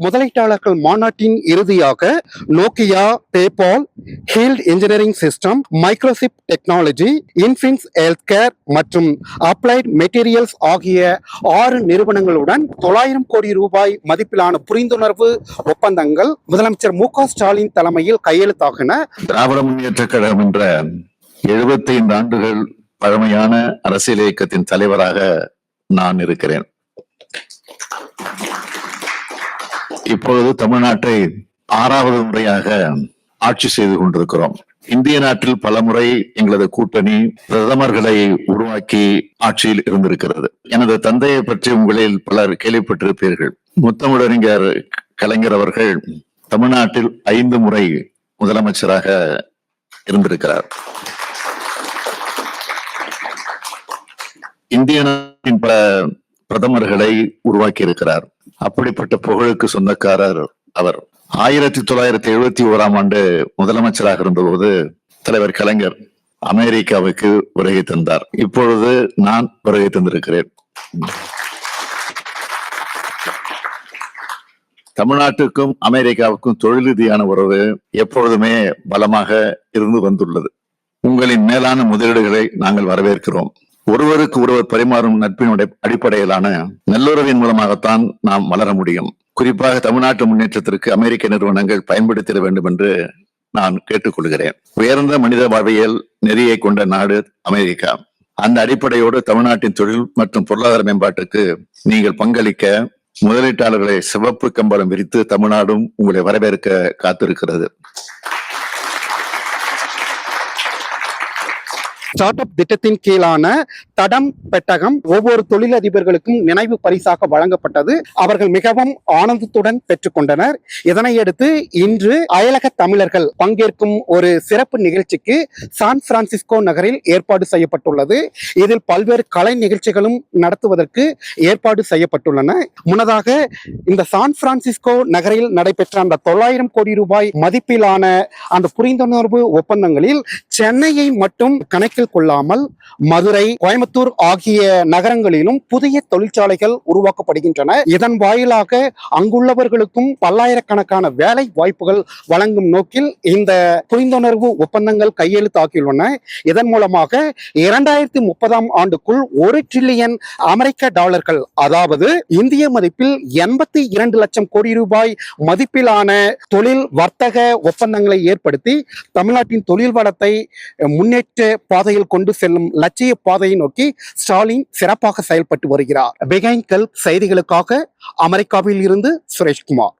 முதலீட்டாளர்கள் மாநாட்டின் இறுதியாக நோக்கியா, பேபால், ஹீல்ட் engineering system, microchip technology, Infinx health care மற்றும் அப்ளைட் மெட்டீரியல்ஸ் ஆகிய 6 நிறுவனங்களுடன் 900 கோடி ரூபாய் மதிப்பிலான புரிந்துணர்வு ஒப்பந்தங்கள் முதலமைச்சர் மு.க.ஸ்டாலின் தலைமையில் கையெழுத்தாகின. திராவிட முன்னேற்ற கழகம் என்ற 75 ஆண்டுகள் பழமையான அரசியல் இயக்கத்தின் தலைவராக நான் இருக்கிறேன். இப்பொழுது தமிழ்நாட்டை 6வது முறையாக ஆட்சி செய்து கொண்டிருக்கிறோம். இந்திய நாட்டில் பல முறை எங்களது கூட்டணி பிரதமர்களை உருவாக்கி ஆட்சியில் இருந்திருக்கிறது. எனது தந்தையை பற்றி உங்களில் பலர் கேள்விப்பட்டிருப்பீர்கள். முத்தமிழறிஞர் கலைஞர் அவர்கள் தமிழ்நாட்டில் 5 முறை முதலமைச்சராக இருந்திருக்கிறார். இந்திய நாட்டின் பல பிரதமர்களை உருவாக்கி இருக்கிறார். அப்படிப்பட்ட புகழுக்கு சொந்தக்காரர் அவர். 1971ஆம் ஆண்டு முதலமைச்சராக இருந்தபோது தலைவர் கலைஞர் அமெரிக்காவுக்கு வருகை தந்தார். இப்பொழுது நான் வருகை தந்திருக்கிறேன். தமிழ்நாட்டுக்கும் அமெரிக்காவுக்கும் தொழில் ரீதியான உறவு எப்பொழுதுமே பலமாக இருந்து வந்துள்ளது. உங்களின் மேலான முதலீடுகளை நாங்கள் வரவேற்கிறோம். ஒருவருக்கு ஒருவர் பரிமாறும் நட்பினுடைய அடிப்படையிலான நல்லுறவின் மூலமாகத்தான் நாம் வளர முடியும். குறிப்பாக தமிழ்நாட்டு முன்னேற்றத்திற்கு அமெரிக்க நிறுவனங்கள் பயன்படுத்திட வேண்டும் என்று நான் கேட்டுக்கொள்கிறேன். உயர்ந்த மனித வாழ்வியல் நெறியை கொண்ட நாடு அமெரிக்கா. அந்த அடிப்படையோடு தமிழ்நாட்டின் தொழில் மற்றும் பொருளாதார மேம்பாட்டுக்கு நீங்கள் பங்களிக்க முதலீட்டாளர்களை சிவப்பு கம்பளம் விரித்து தமிழ்நாடும் உங்களை வரவேற்க காத்திருக்கிறது. ஸ்டார்ட் அப் திட்டத்தின் கீழான தடம் பெட்டகம் ஒவ்வொரு தொழிலதிபர்களுக்கும் நினைவு பரிசாக வழங்கப்பட்டது. அவர்கள் மிகவும் ஆனந்தத்துடன் பெற்றுக்கொண்டனர். இதனையடுத்து இன்று அயலக தமிழர்கள் பங்கேற்கும் ஒரு சிறப்பு நிகழ்ச்சிக்கு சான் பிரான்சிஸ்கோ நகரில் ஏற்பாடு செய்யப்பட்டுள்ளது. இதில் பல்வேறு கலை நிகழ்ச்சிகளும் நடத்துவதற்கு ஏற்பாடு செய்யப்பட்டுள்ளன. முன்னதாக இந்த சான் பிரான்சிஸ்கோ நகரில் நடைபெற்ற அந்த 900 கோடி ரூபாய் மதிப்பிலான அந்த புரிந்துணர்வு ஒப்பந்தங்களில் சென்னையை மட்டும் கணக்கில் கொள்ளாமல் மதுரை, கோயம்புத்தூர் ஆகிய நகரங்களிலும் புதிய தொழிற்சாலைகள் உருவாக்கப்படுகின்றன. இதன் வாயிலாக அங்குள்ளவர்களுக்கும் பல்லாயிரக்கணக்கான வேலை வாய்ப்புகள் வழங்கும் நோக்கில் இந்த புரிந்துணர்வு ஒப்பந்தங்கள் கையெழுத்தாகியுள்ளன. இதன் மூலமாக 2030ஆம் ஆண்டுக்குள் 1 டிரில்லியன் அமெரிக்க டாலர்கள், அதாவது இந்திய மதிப்பில் 82 லட்சம் கோடி ரூபாய் மதிப்பிலான தொழில் வர்த்தக ஒப்பந்தங்களை ஏற்படுத்தி தமிழ்நாட்டின் தொழில் வளத்தை முன்னேற்ற பாதையில் கொண்டு செல்லும் லட்சிய பாதையை நோக்கி ஸ்டாலின் சிறப்பாக செயல்பட்டு வருகிறார். பிகைண்ட் கல்ப் செய்திகளுக்காக அமெரிக்காவில் இருந்து சுரேஷ்குமார்.